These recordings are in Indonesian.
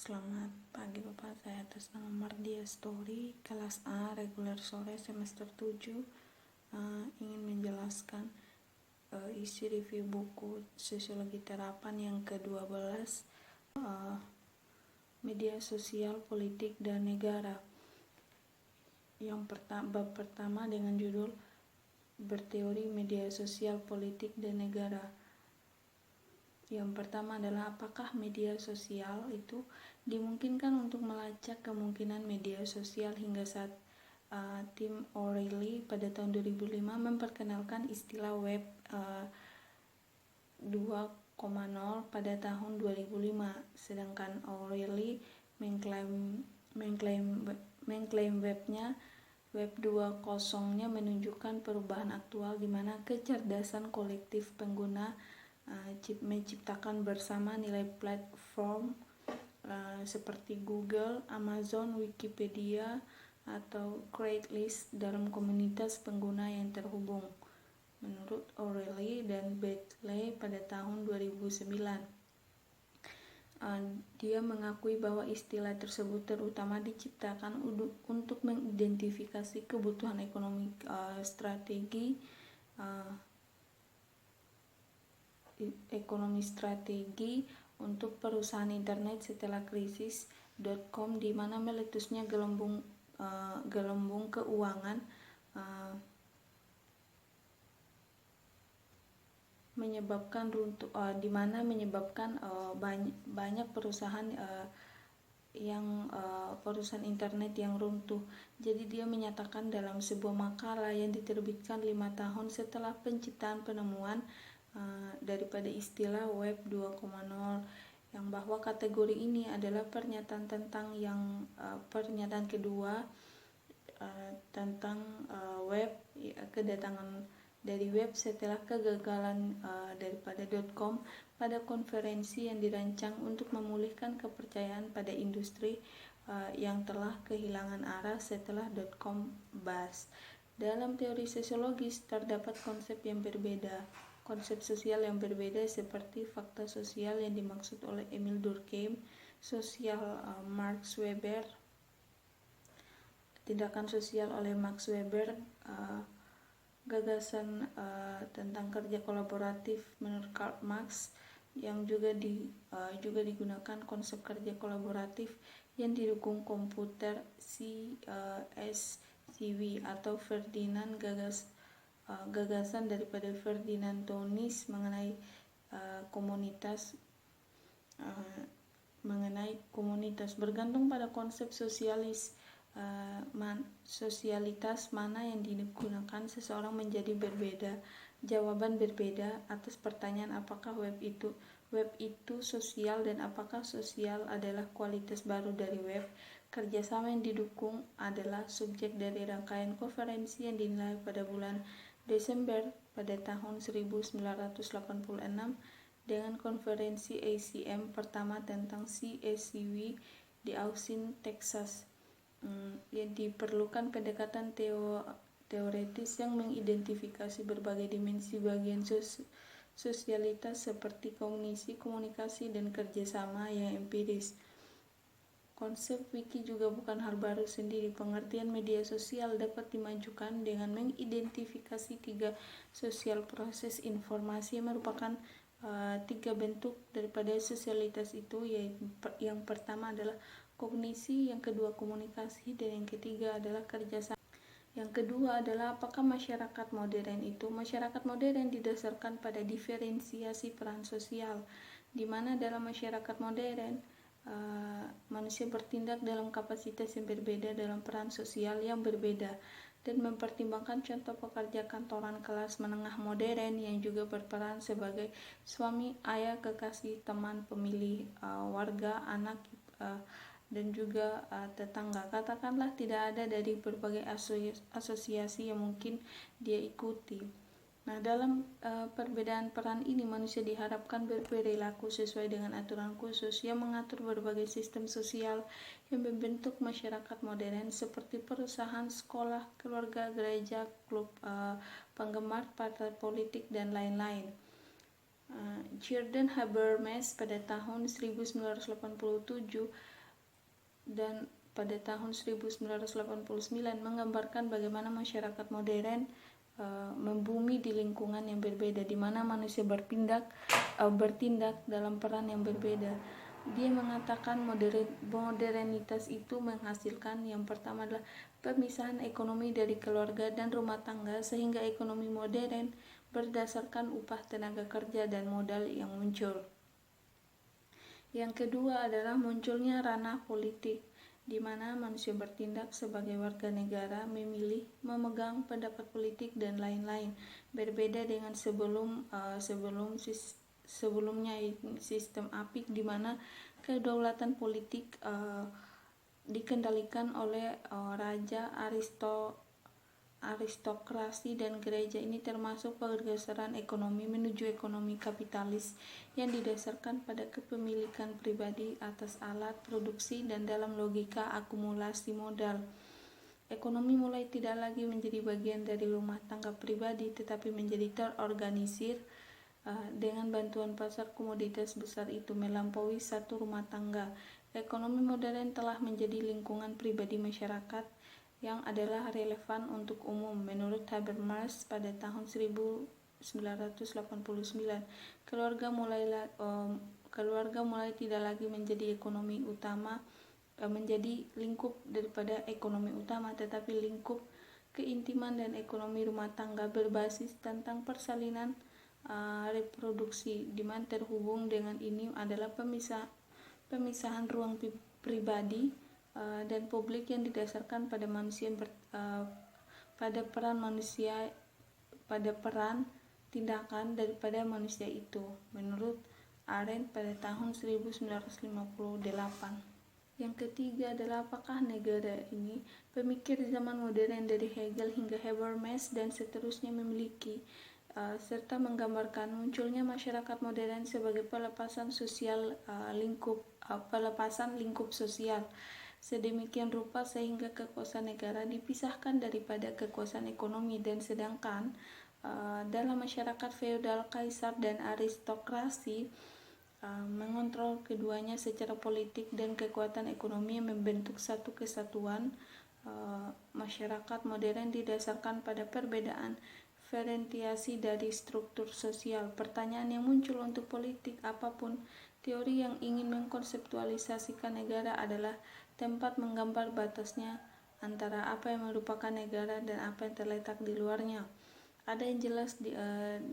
Selamat pagi Bapak, saya atas nama Mardia Story, kelas A, reguler sore semester 7, ingin menjelaskan isi review buku Sosiologi Terapan yang ke-12, Media Sosial, Politik, dan Negara. Bab pertama dengan judul Berteori Media Sosial, Politik, dan Negara. Yang pertama adalah apakah media sosial itu dimungkinkan untuk melacak kemungkinan media sosial hingga saat Tim O'Reilly pada tahun 2005 memperkenalkan istilah web 2.0 pada tahun 2005, sedangkan O'Reilly mengklaim web 2.0-nya menunjukkan perubahan aktual di mana kecerdasan kolektif pengguna menciptakan bersama nilai platform seperti Google, Amazon, Wikipedia, atau Craigslist dalam komunitas pengguna yang terhubung, menurut O'Reilly dan Bentley pada tahun 2009. Dia mengakui bahwa istilah tersebut terutama diciptakan untuk mengidentifikasi kebutuhan ekonomi strategi untuk perusahaan internet setelah krisis .com, di mana meletusnya gelembung keuangan menyebabkan banyak perusahaan perusahaan internet yang runtuh. Jadi dia menyatakan dalam sebuah makalah yang diterbitkan 5 tahun setelah penciptaan penemuan daripada istilah web 2.0 yang bahwa kategori ini adalah pernyataan kedua tentang web, kedatangan dari web setelah kegagalan daripada .com pada konferensi yang dirancang untuk memulihkan kepercayaan pada industri yang telah kehilangan arah setelah .com bust. Dalam teori sosiologis terdapat konsep sosial yang berbeda seperti fakta sosial yang dimaksud oleh Emil Durkheim, sosial Max Weber, tindakan sosial oleh Max Weber, gagasan tentang kerja kolaboratif menurut Karl Marx, yang juga digunakan konsep kerja kolaboratif yang didukung komputer CSCW atau Ferdinand gagasan daripada Ferdinand Tönnies mengenai komunitas bergantung pada konsep sosialitas mana yang digunakan seseorang menjadi berbeda. Jawaban berbeda atas pertanyaan apakah web itu sosial dan apakah sosial adalah kualitas baru dari web. Kerjasama yang didukung adalah subjek dari rangkaian konferensi yang dinilai pada bulan Desember pada tahun 1986 dengan konferensi ACM pertama tentang CSCW di Austin, Texas. Diperlukan pendekatan teoretis yang mengidentifikasi berbagai dimensi bagian sosialitas seperti kognisi, komunikasi, dan kerjasama yang empiris. Konsep wiki juga bukan hal baru sendiri. Pengertian media sosial dapat dimajukan dengan mengidentifikasi 3 sosial proses informasi yang merupakan 3 bentuk daripada sosialitas itu, yaitu yang pertama adalah kognisi, yang kedua komunikasi, dan yang ketiga adalah kerjasama. Yang kedua adalah apakah masyarakat modern itu? Masyarakat modern didasarkan pada diferensiasi peran sosial, di mana dalam masyarakat modern manusia bertindak dalam kapasitas yang berbeda dalam peran sosial yang berbeda, dan mempertimbangkan contoh pekerja kantoran kelas menengah modern yang juga berperan sebagai suami, ayah, kekasih, teman, pemilih, warga, anak, dan juga tetangga. Katakanlah tidak ada dari berbagai asosiasi yang mungkin dia ikuti. Nah, dalam perbedaan peran ini manusia diharapkan berperilaku sesuai dengan aturan khusus yang mengatur berbagai sistem sosial yang membentuk masyarakat modern seperti perusahaan, sekolah, keluarga, gereja, klub penggemar, partai politik, dan lain-lain. Jordan Habermas pada tahun 1987 dan pada tahun 1989 menggambarkan bagaimana masyarakat modern membumi di lingkungan yang berbeda, di mana manusia bertindak dalam peran yang berbeda. Dia mengatakan modernitas itu menghasilkan yang pertama adalah pemisahan ekonomi dari keluarga dan rumah tangga, sehingga ekonomi modern berdasarkan upah tenaga kerja dan modal yang muncul. Yang kedua adalah munculnya ranah politik, di mana manusia bertindak sebagai warga negara, memilih, memegang pendapat politik dan lain-lain. Berbeda dengan sebelumnya sistem apik, di mana kedaulatan politik dikendalikan oleh raja, aristokrasi dan gereja. Ini termasuk pergeseran ekonomi menuju ekonomi kapitalis yang didasarkan pada kepemilikan pribadi atas alat produksi dan dalam logika akumulasi modal. Ekonomi mulai tidak lagi menjadi bagian dari rumah tangga pribadi, tetapi menjadi terorganisir dengan bantuan pasar komoditas besar itu melampaui satu rumah tangga. Ekonomi modern telah menjadi lingkungan pribadi masyarakat yang adalah relevan untuk umum. Menurut Habermas pada tahun 1989, keluarga mulai tidak lagi menjadi ekonomi utama, menjadi lingkup daripada ekonomi utama, tetapi lingkup keintiman dan ekonomi rumah tangga berbasis tentang persalinan reproduksi, di mana terhubung dengan ini adalah pemisahan ruang pribadi dan publik yang didasarkan pada peran tindakan daripada manusia itu, menurut Arendt pada tahun 1958. Yang ketiga adalah apakah negara ini, pemikir zaman modern dari Hegel hingga Habermas dan seterusnya memiliki serta menggambarkan munculnya masyarakat modern sebagai pelepasan lingkup sosial sedemikian rupa sehingga kekuasaan negara dipisahkan daripada kekuasaan ekonomi, dan sedangkan dalam masyarakat feodal kaisar dan aristokrasi mengontrol keduanya secara politik, dan kekuatan ekonomi yang membentuk satu kesatuan. Masyarakat modern didasarkan pada perbedaan diferensiasi dari struktur sosial. Pertanyaan yang muncul untuk politik apapun teori yang ingin mengkonseptualisasikan negara adalah tempat menggambar batasnya antara apa yang merupakan negara dan apa yang terletak di luarnya. Ada yang jelas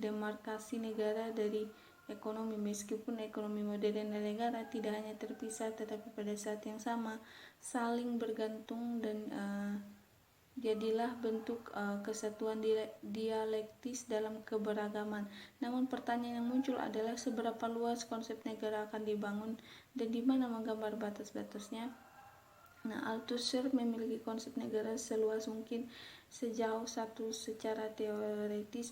demarkasi negara dari ekonomi, meskipun ekonomi modern dan negara tidak hanya terpisah tetapi pada saat yang sama saling bergantung, dan jadilah bentuk kesatuan dialektis dalam keberagaman. Namun pertanyaan yang muncul adalah seberapa luas konsep negara akan dibangun dan di mana menggambar batas-batasnya. Althusser memiliki konsep negara seluas mungkin sejauh satu secara teoretis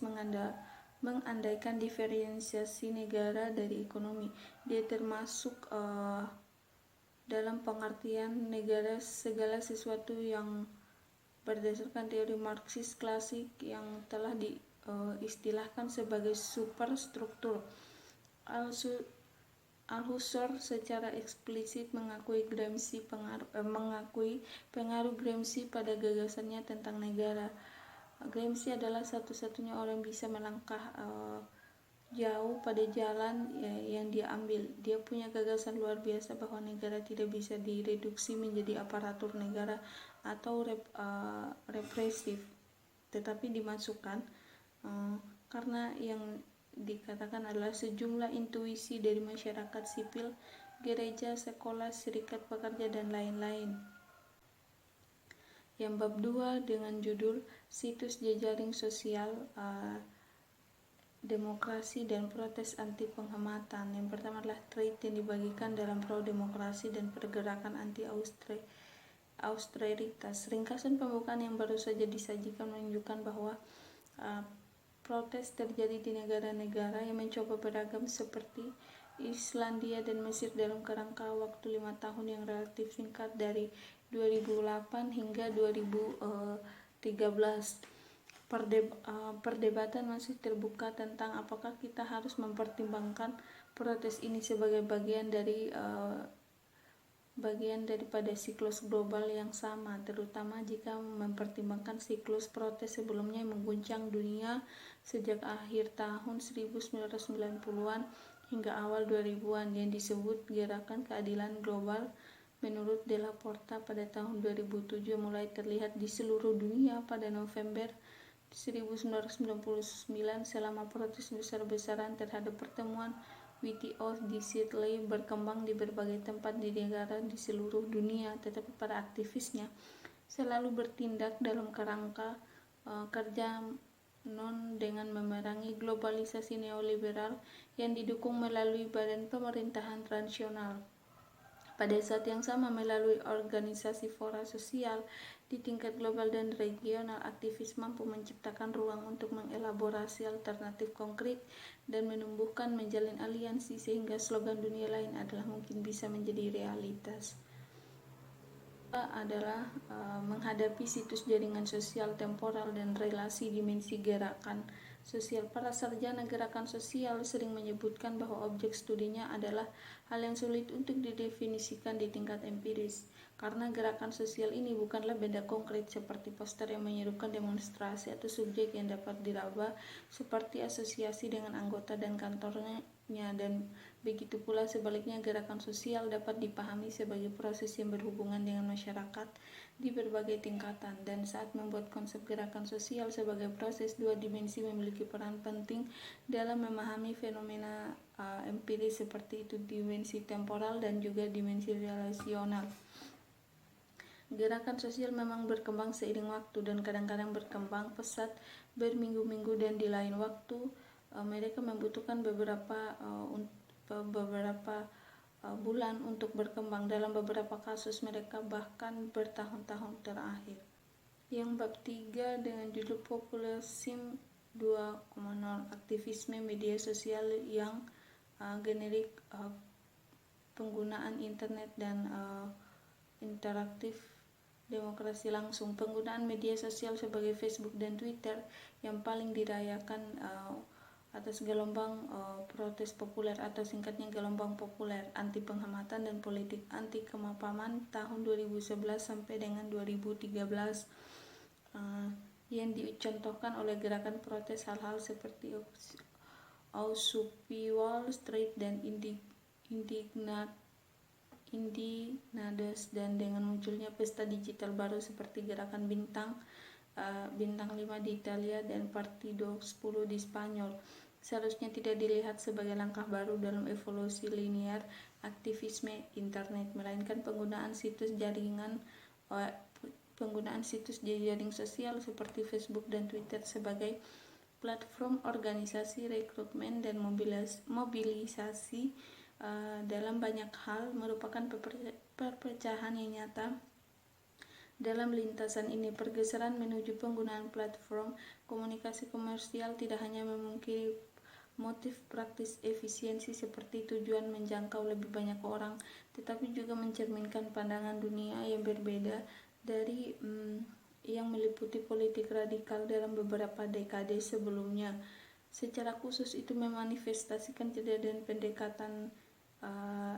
mengandaikan diferensiasi negara dari ekonomi. Dia termasuk dalam pengertian negara segala sesuatu yang berdasarkan teori Marxis klasik yang telah diistilahkan sebagai superstruktur. Althusser secara eksplisit mengakui pengaruh Gramsci pada gagasannya tentang negara. Gramsci adalah satu-satunya orang yang bisa melangkah jauh pada jalan yang dia ambil. Dia punya gagasan luar biasa bahwa negara tidak bisa direduksi menjadi aparatur negara atau represif, tetapi dimasukkan karena yang dikatakan adalah sejumlah intuisi dari masyarakat sipil, gereja, sekolah, serikat pekerja, dan lain-lain. Yang bab 2 dengan judul Situs Jejaring Sosial, Demokrasi dan Protes Anti Penghematan. Yang pertama adalah thread yang dibagikan dalam pro-demokrasi dan pergerakan anti-austeritas. Ringkasan pembukaan yang baru saja disajikan menunjukkan bahwa protes terjadi di negara-negara yang mencoba beragam seperti Islandia dan Mesir dalam kerangka waktu 5 tahun yang relatif singkat dari 2008 hingga 2013. Perdebatan masih terbuka tentang apakah kita harus mempertimbangkan protes ini sebagai bagian dari bagian daripada siklus global yang sama, terutama jika mempertimbangkan siklus protes sebelumnya yang mengguncang dunia sejak akhir tahun 1990-an hingga awal 2000-an yang disebut Gerakan Keadilan Global. Menurut Della Porta, pada tahun 2007 mulai terlihat di seluruh dunia pada November 1999 selama protes besar-besaran terhadap pertemuan WTO di Sydney berkembang di berbagai tempat di negara di seluruh dunia, tetapi para aktivisnya selalu bertindak dalam kerangka kerja dengan memerangi globalisasi neoliberal yang didukung melalui badan pemerintahan transnasional. Pada saat yang sama, melalui organisasi fora sosial di tingkat global dan regional, aktivis mampu menciptakan ruang untuk mengelaborasi alternatif konkret dan menumbuhkan menjalin aliansi sehingga slogan dunia lain adalah mungkin bisa menjadi realitas. Adalah menghadapi situs jaringan sosial temporal dan relasi dimensi gerakan sosial. Para sarjana gerakan sosial sering menyebutkan bahwa objek studinya adalah hal yang sulit untuk didefinisikan di tingkat empiris, karena gerakan sosial ini bukanlah benda konkret seperti poster yang menyerukan demonstrasi atau subjek yang dapat diraba seperti asosiasi dengan anggota dan kantornya, dan begitu pula sebaliknya gerakan sosial dapat dipahami sebagai proses yang berhubungan dengan masyarakat di berbagai tingkatan. Dan saat membuat konsep gerakan sosial sebagai proses, dua dimensi memiliki peran penting dalam memahami fenomena empiris seperti itu, dimensi temporal dan juga dimensi relasional. Gerakan sosial memang berkembang seiring waktu dan kadang-kadang berkembang pesat berminggu-minggu, dan di lain waktu mereka membutuhkan beberapa bulan untuk berkembang. Dalam beberapa kasus mereka bahkan bertahun-tahun terakhir. Yang bab 3 dengan judul Populisme 2.0, aktivisme media sosial yang generik, penggunaan internet dan interaktif, demokrasi langsung. Penggunaan media sosial sebagai Facebook dan Twitter yang paling dirayakan atas gelombang protes populer atau singkatnya gelombang populer anti penghematan dan politik anti kemapanan tahun 2011 sampai dengan 2013 yang dicontohkan oleh gerakan protes hal-hal seperti Occupy Wall Street dan Indignados, dan dengan munculnya pesta digital baru seperti gerakan Bintang 5 di Italia dan Partido 10 di Spanyol, seharusnya tidak dilihat sebagai langkah baru dalam evolusi linear aktivisme internet, melainkan penggunaan situs jaring sosial seperti Facebook dan Twitter sebagai platform organisasi, rekrutmen, dan mobilisasi dalam banyak hal merupakan perpecahan yang nyata. Dalam lintasan ini, pergeseran menuju penggunaan platform komunikasi komersial tidak hanya memungkiri motif praktis efisiensi seperti tujuan menjangkau lebih banyak orang, tetapi juga mencerminkan pandangan dunia yang berbeda dari yang meliputi politik radikal dalam beberapa dekade sebelumnya. Secara khusus itu memanifestasikan dan pendekatan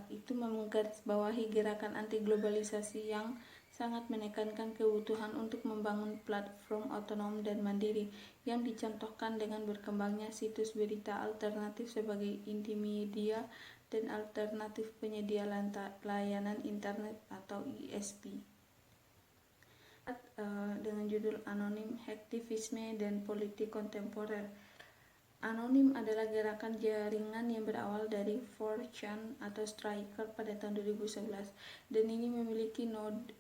itu menggarisbawahi gerakan anti globalisasi yang sangat menekankan kebutuhan untuk membangun platform otonom dan mandiri yang dicontohkan dengan berkembangnya situs berita alternatif sebagai intimedia dan alternatif penyedia layanan internet atau ISP. Dengan judul Anonim, Hacktivisme dan Politik Kontemporer. Anonim adalah gerakan jaringan yang berawal dari 4chan atau Striker pada tahun 2011, dan ini memiliki node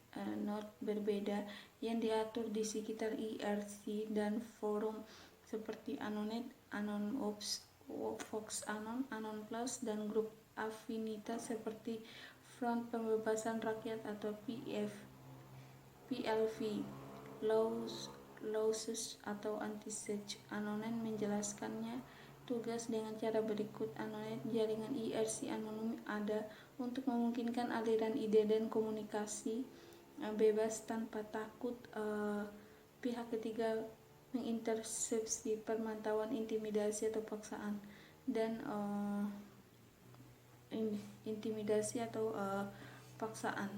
berbeda yang diatur di sekitar IRC dan forum seperti Anonet, AnonOps, VoxAnon, AnonPlus, dan grup afinitas seperti Front Pembebasan Rakyat atau PLV, Lawsus atau Anti-Search. Anonet menjelaskannya tugas dengan cara berikut. Anonet, jaringan IRC anonim, ada untuk memungkinkan aliran ide dan komunikasi bebas tanpa takut pihak ketiga mengintersepsi, pemantauan, intimidasi atau paksaan, dan paksaan.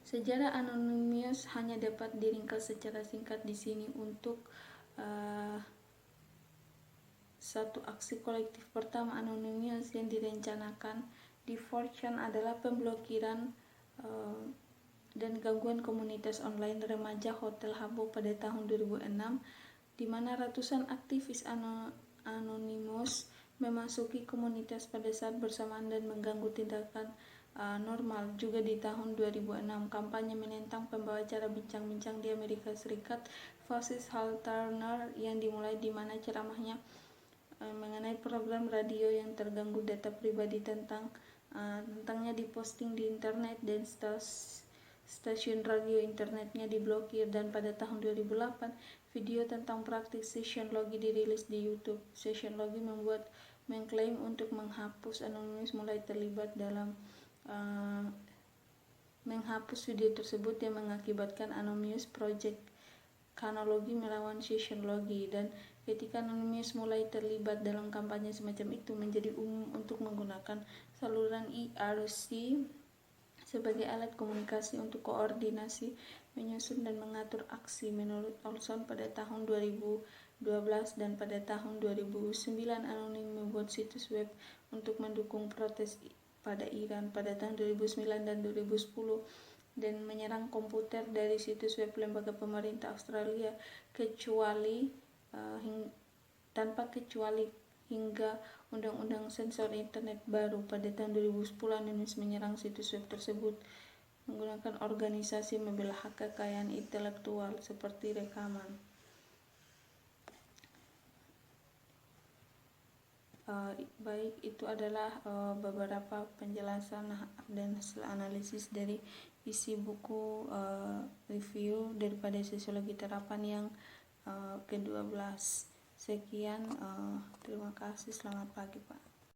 Sejarah Anonymous hanya dapat diringkas secara singkat di sini untuk satu aksi kolektif pertama Anonymous yang direncanakan di 4chan adalah pemblokiran dan gangguan komunitas online remaja Hotel Habbo pada tahun 2006, di mana ratusan aktivis Anonymous memasuki komunitas pada saat bersamaan dan mengganggu tindakan normal. Juga di tahun 2006, kampanye menentang pembawa acara bincang-bincang di Amerika Serikat, Francis Hal Turner, yang dimulai di mana ceramahnya mengenai program radio yang terganggu data pribadi tentangnya diposting di internet, dan stasiun radio internetnya diblokir. Dan pada tahun 2008, video tentang praktik Scientology dirilis di YouTube. Scientology mengklaim untuk menghapus Anonymous mulai terlibat dalam menghapus video tersebut yang mengakibatkan Anonymous Project Kanologi melawan Scientology, dan ketika Anonymous mulai terlibat dalam kampanye semacam itu, menjadi umum untuk menggunakan saluran IRC sebagai alat komunikasi untuk koordinasi, menyusun dan mengatur aksi. Menurut Olson, pada tahun 2012 dan pada tahun 2009 Anonymous membuat situs web untuk mendukung protes pada Iran pada tahun 2009 dan 2010, dan menyerang komputer dari situs web lembaga pemerintah Australia tanpa kecuali hingga undang-undang sensor internet baru. Pada tahun 2010 Anonymous menyerang situs web tersebut menggunakan organisasi membela hak kekayaan intelektual seperti rekaman. Baik, itu adalah beberapa penjelasan dan hasil analisis dari isi buku review daripada Sosiologi Terapan yang ke-12. Sekian, terima kasih, selamat pagi Pak.